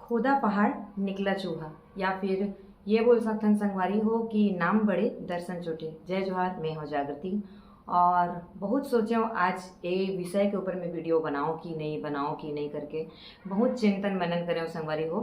खोदा पहाड़ निकला चूहा, या फिर ये बोल सकते हैं संगवारी हो कि नाम बड़े दर्शन छोटे। जय जोहार, मैं हो जागृति। और बहुत सोचे हूँ आज ये विषय के ऊपर मैं वीडियो बनाऊँ कि नहीं करके बहुत चिंतन मनन करे संगवारी हो।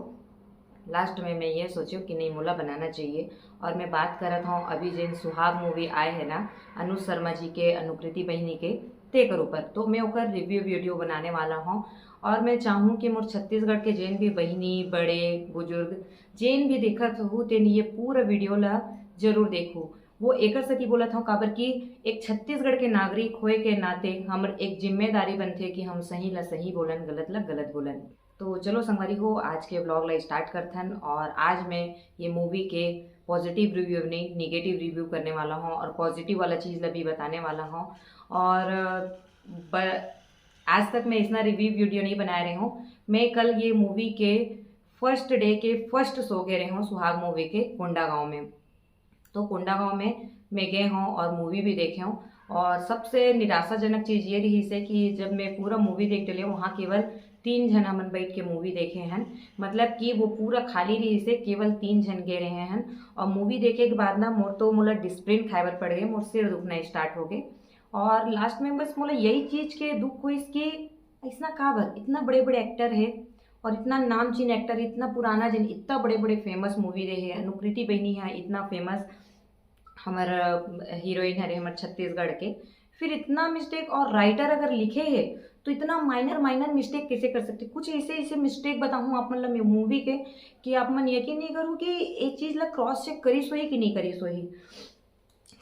लास्ट में मैं ये सोची कि नहीं मोला बनाना चाहिए। और मैं बात करत हूँ अभी जिन सुहाग मूवी आए है ना, अनुज शर्मा जी के, अनुकृति बहनी के, तेकर ऊपर तो मैं ओकर रिव्यू वीडियो बनाने वाला हूँ। और मैं चाहूँ कि मोर छत्तीसगढ़ के जैन भी बहिनी बड़े बुजुर्ग जैन भी देखत हो तेन ये पूरा वीडियो ला जरूर देखू। वो एकर सती बोलत हूँ काबर कि एक छत्तीसगढ़ के नागरिक होए के नाते हमर एक जिम्मेदारी बनथे कि हम सही ला सही बोलन, गलत ला गलत बोलन। तो चलो संगवारी हो, आज के ब्लॉग ला स्टार्ट करथन। और आज मैं ये मूवी के पॉजिटिव रिव्यू नहीं निगेटिव रिव्यू करने वाला हूँ और पॉजिटिव वाला चीज़ ला भी बताने वाला हूँ। और आज तक मैं इतना रिव्यू वीडियो नहीं बना रही हूँ। मैं कल ये मूवी के फर्स्ट डे के फर्स्ट शो के रहे हूँ सुहाग मूवी के कोंडागांव में। तो कोंडागांव में मैं गए हूँ और मूवी भी देखे हूँ। और सबसे निराशाजनक चीज़ ये रही से कि जब मैं पूरा मूवी देख डली वहाँ केवल 3 जन हमन बैठ के मूवी देखे हैं। मतलब कि वो पूरा खाली रही से केवल 3 जन गए रहे हैं। और मूवी देखे के बाद ना मोला डिस्प्रिन खाए बर पड़ गए, मोर सिर दुखना स्टार्ट हो गए। और लास्ट में बस मोला यही चीज़ के दुख हुई कि इतना काबर इतना बड़े बड़े एक्टर है और इतना नामचीन एक्टर, इतना पुराना जिन इतना बड़े बड़े फेमस मूवी रहे हैं। अनुकृति बहनी है इतना फेमस हमारा हीरोइन है हमारे छत्तीसगढ़ के, फिर इतना मिस्टेक। और राइटर अगर लिखे है तो इतना माइनर माइनर मिस्टेक कैसे कर सकते। कुछ ऐसे ऐसे मिस्टेक बताऊँ आप मतलब मूवी के कि आप मन यकीन नहीं करूँ कि एक चीज़ ला क्रॉस चेक करी सोही कि नहीं करी सोही।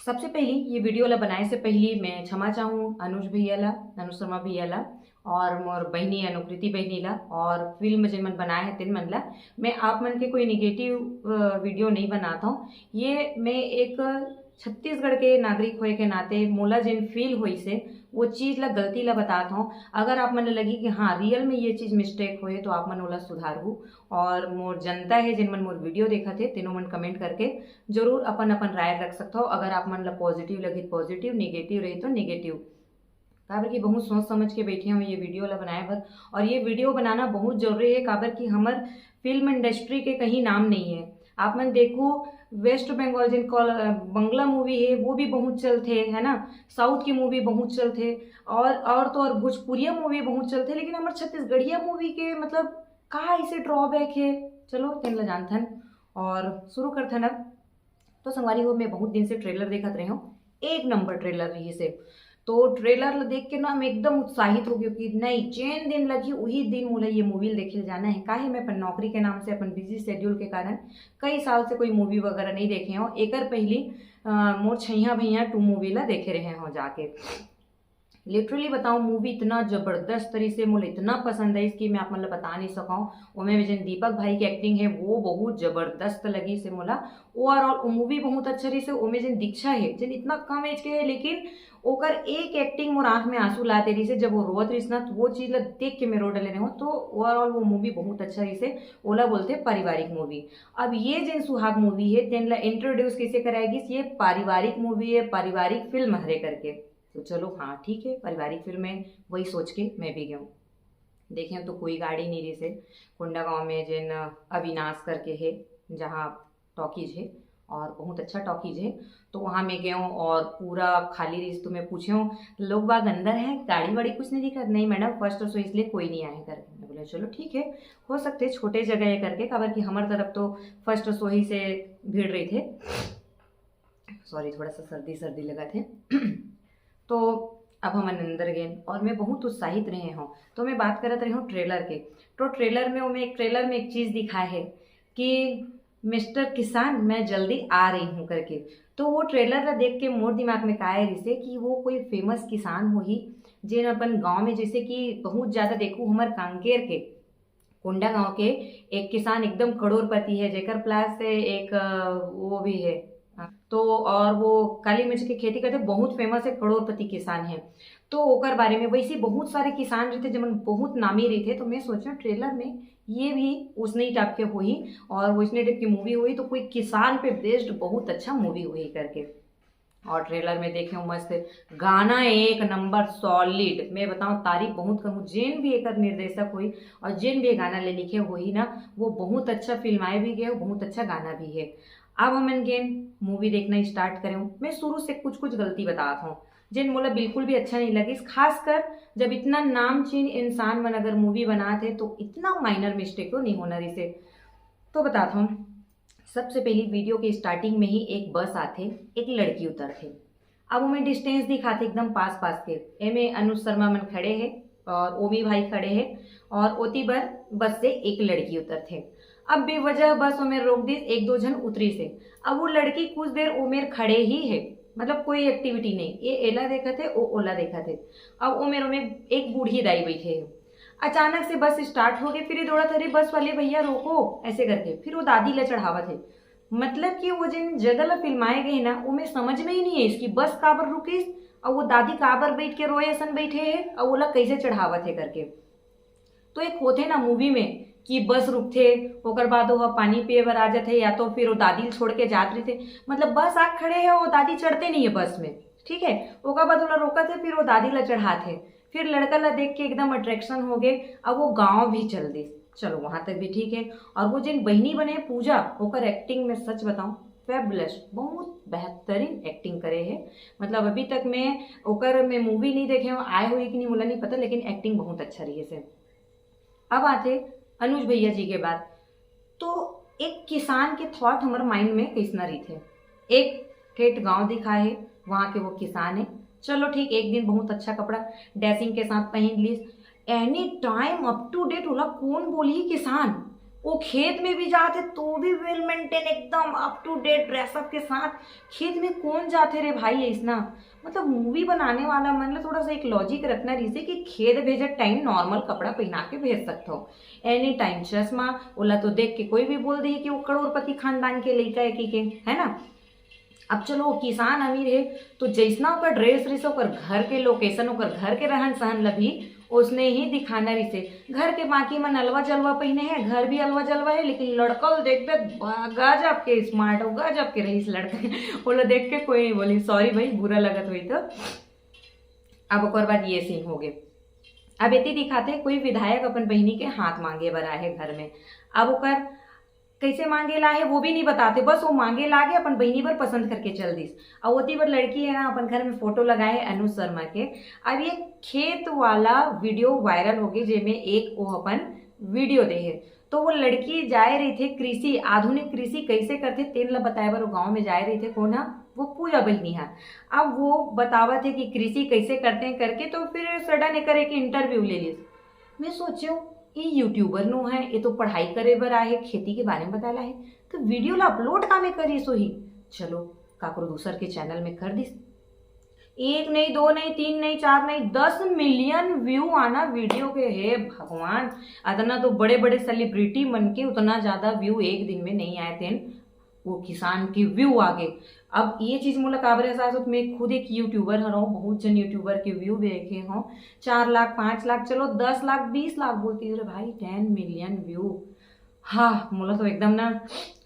सबसे पहली ये वीडियो ला बनाए से पहले मैं क्षमा चाहूँ अनुज भैया ला, अनुज शर्मा भैया ला और मोर बहनी अनुकृति बहनी ला और फिल्म जिन मन बनाए हैं तिन मन ला। मैं आप मन के कोई निगेटिव वीडियो नहीं बनाता हूँ। ये मैं एक छत्तीसगढ़ के नागरिक होए के नाते मोला जिन फील हुई से वो चीज़ ला गलती ला बताता हूँ। अगर आप मन लगी कि हाँ रियल में ये चीज़ मिस्टेक हुए तो आप मन ओला सुधारू। और मोर जनता है जिन मन मोर वीडियो देखा थे तीनों मन कमेंट करके जरूर अपन अपन राय रख सकते हो। अगर आप मन ला पॉजिटिव लगे पॉजिटिव, निगेटिव रही तो निगेटिव। काबर की बहुत सोच समझ के बैठे हूँ ये वीडियो ला बनाए बर। और ये वीडियो बनाना बहुत जरूरी है काबर की हमार फिल्म इंडस्ट्री के कहीं नाम नहीं है। आप मन देखो वेस्ट बंगाल जिन बंगला मूवी है वो भी बहुत चलते है ना, साउथ की मूवी बहुत चलते और तो और भोजपुरिया मूवी बहुत चलते, लेकिन हमारे छत्तीसगढ़िया मूवी के मतलब कहाँ ऐसे ड्रॉबैक है। चलो तेन ला जानथन और शुरू करथन अब। तो संगवारी हो, मैं बहुत दिन से ट्रेलर देखत रही हूँ, एक नंबर ट्रेलर रही से। तो ट्रेलर देख के ना मैं एकदम उत्साहित हो गई कि नहीं जैन दिन लगी वही दिन मोला ये मूवी देखे जाना है। काहे मैं अपन नौकरी के नाम से अपन बिजी शेड्यूल के कारण कई साल से कोई मूवी वगैरह नहीं देखे हो। एकर पहली मोर छैया भैया 2 मूवी ला देखे रहे हो जाके। लिटरली बताऊँ मूवी इतना जबरदस्त तरीके से मुझे इतना पसंद है इसकी मैं आप मतलब बता नहीं सकाऊँ। उनमें जिन दीपक भाई की एक्टिंग है वो बहुत जबरदस्त लगी से मोला। ओवरऑल मूवी बहुत अच्छा रही से। उनमें जिन दीक्षा है जिन इतना कम एज के है लेकिन ओकर एक एक्टिंग मोर आंख में आंसू लाते रही से। जब वो रोवत रही ना तो वो चीज़ ला देख के मैं रो डले रही हूँ। तो ओवरऑल वो मूवी बहुत अच्छा रही से। ओला बोलते पारिवारिक मूवी। अब ये जिन सुहाग मूवी है तेन ला इंट्रोड्यूस कैसे कराएगी, ये पारिवारिक मूवी है, पारिवारिक फिल्म हरे करके। तो चलो हाँ ठीक है, पारिवारिक फिल्म है वही सोच के मैं भी गया हूँ। देखें तो कोई गाड़ी नहीं रही से। कोंडागांव में जिन अविनाश करके है जहाँ टॉकीज है और बहुत अच्छा टॉकीज है, तो वहाँ मैं गया हूँ और पूरा खाली रही। तो मैं पूछे हूँ लोग बाग अंदर है, गाड़ी वाड़ी कुछ नहीं दिखा। नहीं मैडम फर्स्ट शो इसलिए कोई नहीं आए करके। मैं बोले चलो ठीक है, हो सकते छोटे जगह है करके, खबर कि हमारी तरफ तो फर्स्ट शो ही से भीड़ रही थे। सॉरी थोड़ा सा सर्दी सर्दी लगा थे। तो अब हम अंदर गए और मैं बहुत उत्साहित रहे हूँ। तो मैं बात करत रही हूँ ट्रेलर के। तो ट्रेलर में एक चीज़ दिखा है कि मिस्टर किसान मैं जल्दी आ रही हूँ करके। तो वो ट्रेलर ला देख के मोर दिमाग में का है जैसे कि वो कोई फेमस किसान हो ही जिन अपन गांव में जैसे कि बहुत ज़्यादा देखूँ हमार कांकेर के कोंडा गांव के एक किसान एकदम करोड़पति है जेकर प्लस से एक वो भी है। तो और वो काली मिर्च की खेती करते बहुत फेमस है, करोड़पति किसान है। तो ओकर बारे में वैसे बहुत सारे किसान रहते जब बहुत नामी रहे थे। तो मैं सोचा ट्रेलर में ये भी उसने ही टाइप के हुई और वैसने टाइप की मूवी हुई तो कोई किसान पे बेस्ड बहुत अच्छा मूवी हुई करके। और ट्रेलर में देखे हो मस्त गाना एक नंबर सॉलिड। मैं बताऊं तारीफ बहुत करूँ, जिन भी एक निर्देशक हुई और जिन भी गाना ले लिखे हुई ना, वो बहुत अच्छा फिल्माए भी गए, बहुत अच्छा गाना भी है। अब हम अगेन मूवी देखना स्टार्ट करें। मैं शुरू से कुछ कुछ गलती बताता हूँ जिन मोला बिल्कुल भी अच्छा नहीं लगी, खासकर जब इतना नामचीन इंसान मन अगर मूवी बनाते तो इतना माइनर मिस्टेक तो नहीं होना इसे। तो बताता हूँ। सबसे पहली वीडियो के स्टार्टिंग में ही एक बस आते, एक लड़की उतरते। अब वो में डिस्टेंस दिखाते एकदम पास पास के। एमे अनुज शर्मा मन खड़े हैं और ओमी भाई खड़े हैं और ओती बर बस से एक लड़की उतरते। अब बेवजह बस ओमेर रोक दी, एक दो जन उतरी से। अब वो लड़की कुछ देर ओमेर खड़े ही है, मतलब कोई एक्टिविटी नहीं, ये एला देखा थे ओ ओला देखा थे। अब ओमेर ओमेर एक बूढ़ी दाई बैठे है। अचानक से बस स्टार्ट हो गई, फिर ये दौड़ा था बस वाले भैया रोको ऐसे करके, फिर वो दादी ला चढ़ावा थे। मतलब कि वो जिन जगह ला फिल्माए गए ना, वो में समझ में ही नहीं है इसकी बस काबर रुकीस और वो दादी काबर बैठ के रोए ऐसा बैठे है और वो ला कैसे चढ़ावा थे करके। तो एक होते ना मूवी में कि बस रुकते ओकर बाद वो पानी पिए बर आ जाते, या तो फिर वो दादी छोड़ के जाते थे, मतलब बस आग खड़े है वो दादी चढ़ते नहीं है बस में, ठीक है। ओकर बाद वो रोका थे, फिर वो दादी ला चढ़ाते, फिर लड़का ला देख के एकदम अट्रैक्शन हो गए। अब वो गांव भी चल दी, चलो वहां तक भी ठीक है। और वो जिन बहनी बने पूजा, ओकर एक्टिंग में सच बताऊं फैबुलस, बहुत बेहतरीन एक्टिंग करे है। मतलब अभी तक मैं ओकर में मूवी नहीं देखे हूँ, आए हुए कि नहीं मुला नहीं पता, लेकिन एक्टिंग बहुत अच्छा रही है। अब आते अनुज भैया जी के बाद। तो एक किसान के थॉट हमारे माइंड में कैसना रही थे। एक ठेठ गांव दिखा है, वहां के वो किसान है, चलो ठीक, एक दिन बहुत अच्छा कपड़ा ड्रेसिंग के साथ पहन ली, any time up to date होला। कौन बोली किसान, वो खेत में भी जाते तो भी वेल मेंटेन एकदम अप टू डेट ड्रेसअप के साथ। खेत में कौन जाते रे भाई ऐसा। मतलब मूवी बनाने वाला मतलब थोड़ा सा एक लॉजिक रखना रही कि खेत भेजे टाइम नॉर्मल कपड़ा पहना के भेज सकते हो, एनी टाइम चश्मा ओला तो देख के कोई भी बोल दी कि वो करोड़पति खानदान के लड़का है कि के, है ना। अब चलो किसान अमीर है तो जैसना ओकर ड्रेस रही ओकर घर के लोकेशन, ओकर घर के रहन सहन लभी उसने ही दिखाना रही से। घर के बाकी मन अलवा जलवा पहने हैं, घर भी अलवा जलवा है, लेकिन लड़का देख दे गजब के स्मार्ट हो, गजब के रहीस लड़के बोलो देख के कोई नहीं बोली सॉरी भाई बुरा लगत हुई तो। अब ओकर बाद ये सीन हो गए। अब इतनी दिखाते कोई विधायक अपन बहनी के हाथ मांगे बर आए घर में। अब ओकर कैसे मांगे ला है वो भी नहीं बताते, बस वो मांगे लागे अपन बहनी पर पसंद करके चल दीस। और ओती पर लड़की है ना अपन घर में फोटो लगाए अनुज शर्मा के। अब ये खेत वाला वीडियो वायरल हो गई जेमें एक वो अपन वीडियो दे है। तो वो लड़की जाए रही थे कृषि, आधुनिक कृषि कैसे करते तेन ला बताए बर वो गाँव में जाए रही थे। कौन है वो पूजा बहनी है। अब वो बतावा थे कि कृषि कैसे करते हैं करके, तो फिर सडन एक इंटरव्यू ले ली। मैं सोचो ये यूट्यूबर नो है, ये तो पढ़ाई करे बर आए, खेती के बारे में बताला है, तो वीडियो ला अपलोड का में करी सो ही चलो काकरो दूसर के चैनल में कर दी। एक नहीं, दो नहीं, तीन नहीं, चार नहीं, 10 मिलियन व्यू आना वीडियो के है भगवान। अदना तो बड़े बड़े सेलिब्रिटी मन के उतना ज्यादा व्यू एक दिन में नहीं आए थे, वो किसान के व्यू आ गए। अब ये चीज मुला काबर एहसास हो, मैं खुद एक यूट्यूबर हूँ, बहुत जन यूट्यूबर के व्यू देखे हों 4 लाख 5 लाख, चलो 10 लाख 20 लाख बोलती है भाई, 10 मिलियन व्यू। हाँ मुला तो एकदम ना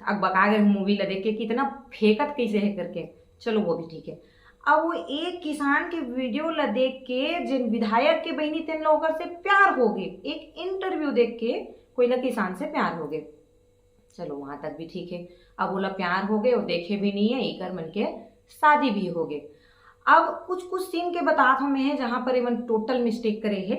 अब बका गए मूवी ला देख के कितना फेंकत कैसे है करके, चलो वो भी ठीक है। अब वो एक किसान के वीडियो ला देख के जिन विधायक के बहनी तेन लोग से प्यार हो गए, एक इंटरव्यू देख के कोई ना किसान से प्यार हो गए, चलो वहां तक भी ठीक है। अब बोला प्यार हो गए, वो देखे भी नहीं है, इकर मन के शादी भी हो गए। अब कुछ कुछ सीन के बतात हमें है जहां पर एमन टोटल मिस्टेक करे है।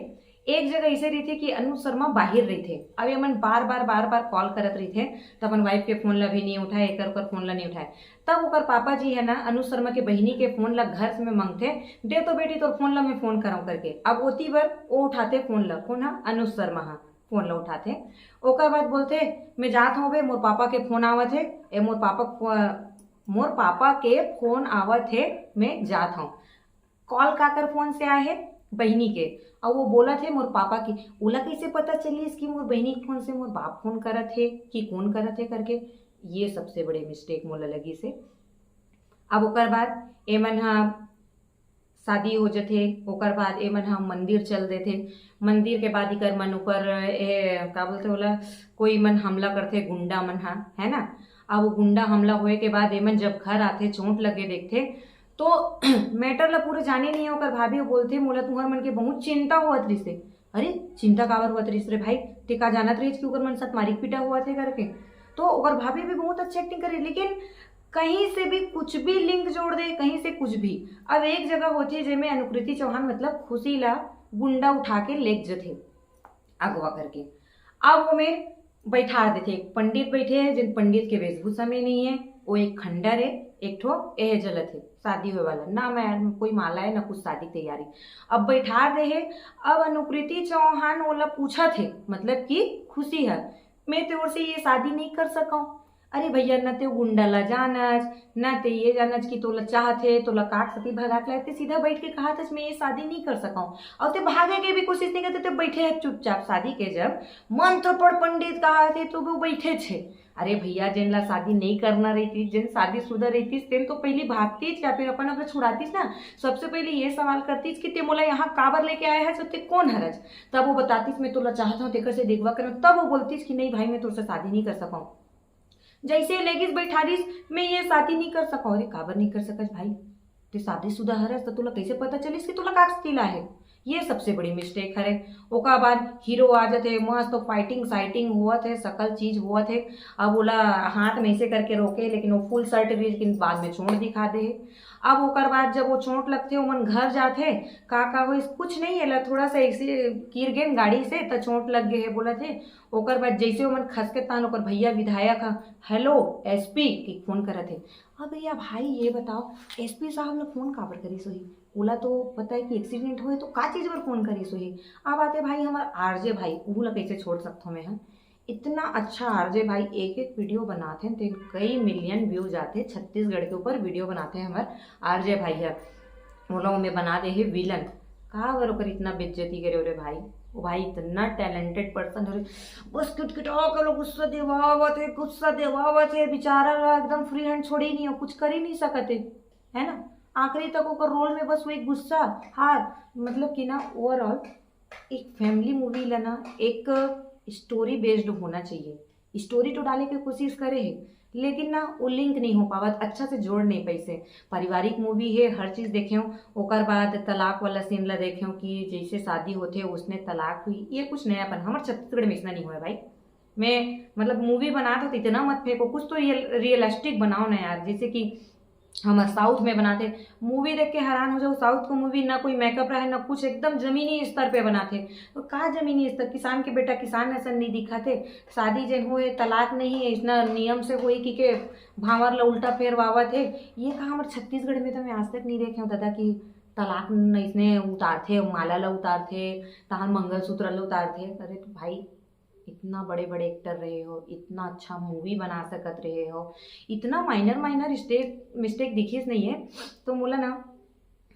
एक जगह ऐसे रही थे कि अनुज शर्मा बाहर रही थे, अब एमन बार बार कॉल करत रही थे, तो अपन वाइफ के फोन ला भी नहीं उठाए, एक फोन ला नहीं उठाए। तब ओकर पापा जी है ना अनुज शर्मा के बहनी के फोन ला घर में मांगते, दे तो बेटी तो फोन ला मैं फोन कराऊं करके। अब ओती बार वो उठाते फोन ला, कौन है अनुज शर्मा, हाँ फोन ला उठाते। ओकर बाद बोलते मैं जात हूँ बे, मोर पापा के फोन आवत है, ए मोर पापा के फोन आवत है, मैं जात हूँ। कॉल काकर फोन से आए है बहनी के, और वो बोला थे मोर पापा की। ओला कैसे पता चली इसकी मोर बहनी के फोन से मोर बाप फोन करत है कि कौन करत है करके, ये सबसे बड़े मिस्टेक मोला लगी से। अब ओकर बाद एमन हाँ शादी हो जाते, ओकर बाद एमन हम मंदिर चल देते, मंदिर के बाद इकर मन ऊपर का बोलते बोला कोई मन हमला करते, गुंडा मन हा है ना। अब वो गुंडा हमला होए के बाद एमन जब घर आते चोट लगे देखते, तो मैटर ला पूरे जाने नहीं होकर भाभी बोलते मोला तुम्हार मन के बहुत चिंता हुआ से। अरे चिंता काबर हुआ रे भाई, ते का जानत रही कि ओकर मन साथ मारिक पीटा हुआ थे करके। तो ओकर भाभी भी बहुत अच्छी एक्टिंग करे, लेकिन कहीं से भी कुछ भी लिंक जोड़ दे, कहीं से कुछ भी। अब एक जगह होती है जिसमें अनुकृति चौहान मतलब खुशी ला गुंडा उठा के लेक जथे अगवा करके। अब वो में बैठा देते, एक पंडित बैठे हैं जिन पंडित के वेशभूषा में नहीं है, वो एक खंडर है, एक ठो एह जलत है शादी हुए वाला ना, मैं कोई माला है ना कुछ शादी तैयारी। अब बैठा रहे, अब अनुकृति चौहान ओला पूछा थे मतलब कि खुशी है मैं तेरे से ये शादी नहीं कर सका। अरे भैया न ते गुंडा ला जानज न ते ये जानज कि तोला चाहते तोला काट सती भगा के लाते, सीधा बैठ के कहा था मैं ये शादी नहीं कर सका। और ते भागे के भी कोशिश नहीं करते, ते बैठे हैं चुपचाप। शादी के जब मंत्र पढ़ पंडित कहा थे तो वो बैठे थे। अरे भैया जिन ला शादी नहीं करना रहती, जिन शादीशुदा रहती तेन तो पहले भागतीस या फिर अपन अगर छुड़ातीस ना, सबसे पहले ये सवाल करतीस कि ते मोला यहाँ काबर लेके आया है, तो ते कौन हरज। तब वो बतातीस मैं तोला चाहता हूँ तेकर से देखवा कर, तब वो बोलतीस कि नहीं भाई मैं तुझसे शादी नहीं कर सका। जैसे लेगीस बैठारीस मैं ये शादी नहीं कर सका। अरे काबर नहीं कर सकस भाई, ते शादीशुदा हरस तो तुला कैसे पता चलिस कि तुला काक्स तिला है। ये सबसे बड़ी मिस्टेक है। ओका बाद हीरो आ जाते मस्त तो फाइटिंग साइटिंग हुआ थे, सकल चीज हुआ थे। अब बोला हाथ में ऐसे करके रोके, लेकिन वो फुल शर्ट भी, लेकिन बाद में चोट दिखा दे। अब ओकर बाद जब वो चोट लगते वो मन घर जाते का हो कुछ नहीं है, थोड़ा सा ऐसे गिर गए गाड़ी से तो चोट लग गए है बोला थे। ओकर बाद जैसे वो मन खस के तान ओकर भैया विधायक हेलो एसपी की फोन करे थे। अब भैया भाई ये बताओ एसपी साहब ने फोन काबर करी सोही, ओला तो पता है कि एक्सीडेंट हुए तो का चीज पर फोन करी सोही। अब आते भाई हमारे आरजे भाई, ला कैसे छोड़ सकता हूँ मैं। इतना अच्छा आरजे भाई एक एक वीडियो बनाते हैं तो कई मिलियन व्यूज आते हैं। छत्तीसगढ़ के ऊपर वीडियो बनाते हैं हमारे आरजे भाई है, वो लोग में बना दे है विलन। कहा अगर ओकर इतना बेइज्जती करे रे भाई, वो भाई इतना टैलेंटेड पर्सन है, बस किटकिटा के लोग गुस्सा देवावत है बेचारा, एकदम फ्री हैंड छोड़ी नहीं हो, कुछ कर ही नहीं सकते है ना। आखिरी तक ओकर रोल में बस वो एक गुस्सा हार, मतलब कि ना ओवरऑल एक फैमिली मूवी लेना एक स्टोरी बेस्ड होना चाहिए। स्टोरी तो डाले की कोशिश करे है, लेकिन ना वो लिंक नहीं हो पावत, अच्छा से जोड़ नहीं पैसे। पारिवारिक मूवी है, हर चीज़ देखे हो। ओकर बाद तलाक वाला सीन ला देखे हो कि जैसे शादी होते उसने तलाक हुई, ये कुछ नयापन हमारे छत्तीसगढ़ में इतना नहीं हुआ है भाई। मैं मतलब मूवी बनाता तो इतना मत फेंको, कुछ तो रियलिस्टिक बनाओ ना यार। जैसे कि हम साउथ में बनाते, मूवी देख के हैरान हो जाओ, साउथ को मूवी ना कोई मेकअप रहा है ना कुछ, एकदम जमीनी स्तर पे बनाते। तो कहा जमीनी स्तर, किसान के बेटा किसान ऐसा नहीं दिखाते, शादी जन हो तलाक नहीं है इतना नियम से हुई कि के भावर ला उल्टा फेरवावा थे। ये कहा हमारे छत्तीसगढ़ में तो मैं आज तक नहीं देखे हूँ दादा कि तलाक इसने उतारते, माला ला उतारते, तहान मंगलसूत्र ला उतारते। अरे तो भाई इतना बड़े बड़े एक्टर रहे हो, इतना अच्छा मूवी बना सकत रहे हो, इतना माइनर माइनर मिस्टेक दिखीस नहीं है। तो मोला ना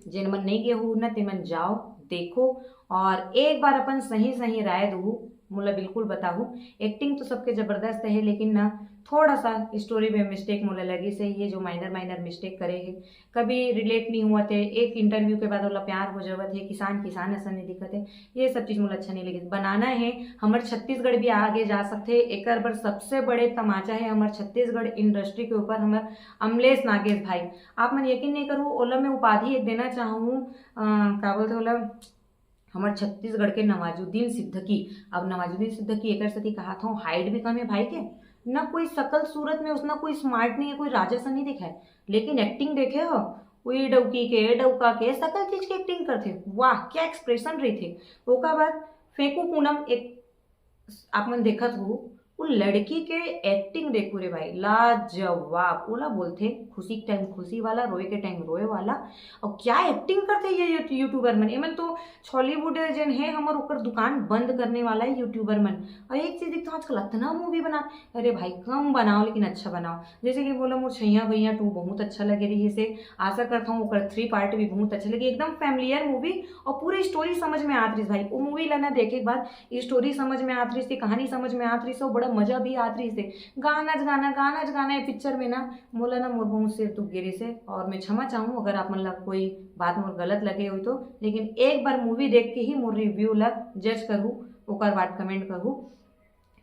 जिन मन नहीं गए हो ना ते मन जाओ देखो और एक बार अपन सही सही राय दू। मोला बिल्कुल बताऊँ एक्टिंग तो सबके जबरदस्त है, लेकिन ना थोड़ा सा स्टोरी में मिस्टेक मोला लगी से, ये जो माइनर माइनर मिस्टेक करे है कभी रिलेट नहीं हुआ थे। एक इंटरव्यू के बाद वाला प्यार हो जावत है, किसान किसान ऐसा नहीं दिखत है, ये सब चीज़ मोला अच्छा नहीं लगी। बनाना है हमारे छत्तीसगढ़ भी आगे जा सकते, एक बार सबसे बड़े तमाचा है हमारे छत्तीसगढ़ इंडस्ट्री के ऊपर हमारे अमलेश नागेश भाई। आप मन यकीन नहीं करूँ, ओला मैं उपाधि एक देना चाहूँ, क्या बोलते ओला हमारे छत्तीसगढ़ के नवाजुद्दीन सिद्दीकी। अब नवाजुद्दीन सिद्दीकी एक सती कहा था हाइट भी कम है भाई के, ना कोई शकल सूरत में उसना कोई स्मार्ट नहीं है, कोई राजा सा नहीं दिखा है, लेकिन एक्टिंग देखे हो वही डौकी के डौका के सकल चीज की एक्टिंग करते, वाह क्या एक्सप्रेशन रही थे। ओका बाद फेंकू पूनम एक आप मन देखत हो, वो लड़की के एक्टिंग देखो रे भाई लाजवाब। ओला बोलते खुशी के टाइम खुशी वाला, रोए के टाइम रोए वाला, और क्या एक्टिंग करते ये यूट्यूबर मन। एमन तो हॉलीवुड जन है हमार ऊपर दुकान बंद करने वाला है यूट्यूबर मन। और एक चीज देखता हूँ आजकल इतना मूवी बना, अरे भाई कम बनाओ लेकिन अच्छा बनाओ। जैसे कि बोला मोर छैया भैया 2 बहुत अच्छा लगे रही से, आशा करता हूँ ओकर 3 पार्ट भी बहुत अच्छा लगे। एकदम फैमिलियर मूवी और पूरी स्टोरी समझ में आत रही भाई। वो मूवी लाना देखे के बाद स्टोरी समझ में आत रही थी, कहानी समझ में आत रही से, बड़ा मजा भी आत रही से। गाना है पिक्चर में ना मोला ना मोर बहुत सिर दुख गिरी से। और मैं क्षमा चाहूँ अगर आप मन ला कोई बात मोर गलत लगे हुई तो, लेकिन एक बार मूवी देख के ही मोर रिव्यू ला जज करूँ, ओकर बाद कमेंट करूँ।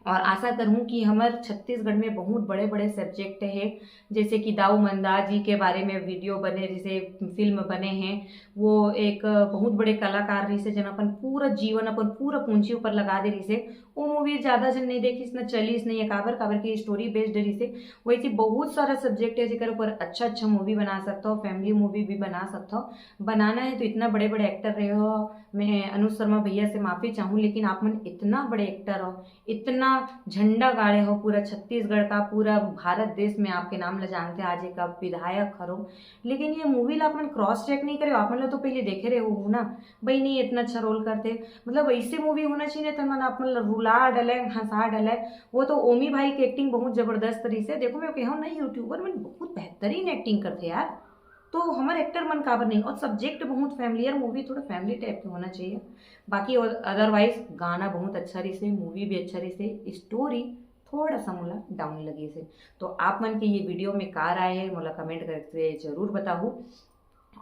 और आशा करूँ कि हमारे छत्तीसगढ़ में बहुत बड़े बड़े सब्जेक्ट है, जैसे कि दाऊ मंदार जी के बारे में वीडियो बने, जैसे फिल्म बने हैं। वो एक बहुत बड़े कलाकार रही से, जन अपन पूरा जीवन अपन पूरा पूंजी ऊपर लगा दे रही से। वो मूवी ज़्यादा जन नहीं देखी, इसमें चलीस नहीं है, काबर काबर की स्टोरी बेस्ड रही से। वैसे बहुत सारा सब्जेक्ट है जिसके ऊपर अच्छा अच्छा मूवी बना सकता हो, फैमिली मूवी भी बना सकता हो। बनाना है तो इतना बड़े बड़े एक्टर रहे हो, मैं अनुज शर्मा भैया से माफ़ी चाहूँ, लेकिन आप मन इतना बड़े एक्टर हो, इतना झंडा गाड़े हो पूरा छत्तीसगढ़ का, पूरा भारत देश में आपके नाम ला जानते, आज एक आप विधायक हरो, लेकिन ये मूवी ला अपन क्रॉस चेक नहीं करे, आप मतलब तो पहले देखे रहे हो ना भाई, नहीं इतना अच्छा रोल करते, मतलब ऐसे मूवी होना चाहिए तो मन आप रुला डले हंसा डले। वो तो ओमी भाई की एक्टिंग बहुत जबरदस्त तरीके से, देखो मैं कहूँ ना यूट्यूबर में बहुत बेहतरीन एक्टिंग करते यार, तो हमारे एक्टर मन काबर नहीं। और सब्जेक्ट बहुत फैमिलियर मूवी, थोड़ा फैमिली टाइप का होना चाहिए। बाकी और अदरवाइज गाना बहुत अच्छा रही से, मूवी भी अच्छा रही से, स्टोरी थोड़ा सा मोला डाउन लगी से। तो आप मन के ये वीडियो में कार आए हैं मोला कमेंट करके जरूर बताओ,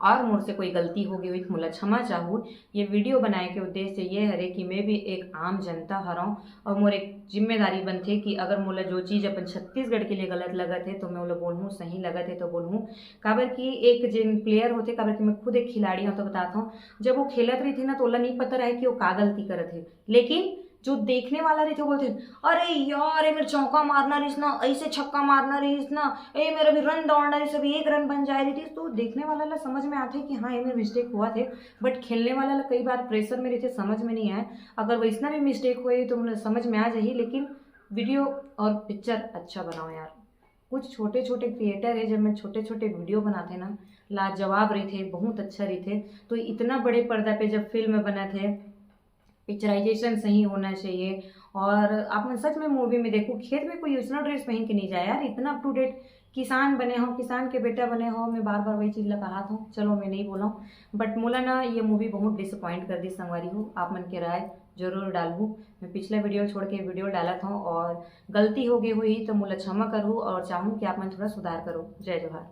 और मुझसे कोई गलती हो गई हुई तो मोला क्षमा चाहूँ। ये वीडियो बनाए के उद्देश्य ये हरे कि मैं भी एक आम जनता हराऊँ, और मोर एक जिम्मेदारी बनथे कि अगर मोला जो चीज़ अपन छत्तीसगढ़ के लिए गलत लगत है तो मैं ओला बोलूँ, सही लगत है तो बोलूँ। काबर कि एक जिन प्लेयर होते, काबर कि मैं खुद एक खिलाड़ी हूँ तो बताता हूँ, जब वो खेलत रही थी ना तो ओला नहीं पता रहे कि वो का गलती करत है, लेकिन जो देखने वाला रही थे वो बोलते अरे यार ये मेरे चौका मारना रही ना, ऐसे छक्का मारना रही ना, ए मेरा भी रन दौड़ना रही, सभी एक रन बन जा रही थी। तो देखने वाला ला समझ में आते कि हाँ ये मेरे मिस्टेक हुआ थे, बट खेलने वाला ला कई बार प्रेशर में रहते, समझ में नहीं आए। अगर वैसना भी मिस्टेक हुई तो मुझे समझ में आ जाइए, लेकिन वीडियो और पिक्चर अच्छा बनाओ यार। कुछ छोटे छोटे क्रिएटर है, जब मैं छोटे छोटे वीडियो बनाते ना लाजवाब रहे थे, बहुत अच्छा रहे थे। तो इतना बड़े पर्दा पे जब फिल्म बना थे, पिक्चराइजेशन सही होना चाहिए। और आप मैं सच में मूवी में देखो, खेत में कोई उसना ड्रेस पहन के नहीं जाए यार, इतना अप टू डेट किसान बने हो, किसान के बेटा बने हो। मैं बार बार वही चीज़ लगा रहा था, चलो मैं नहीं बोला हूँ, बट मोला ना ये मूवी बहुत डिसअपॉइंट कर दी संगवारी हूँ। आप मन के राय जरूर डालूँ। मैं पिछला वीडियो छोड़ के वीडियो डाला था, और गलती हो गई हुई तो मोला क्षमा करूँ, और चाहूँ कि आप मन थोड़ा सुधार करो। जय जोहार।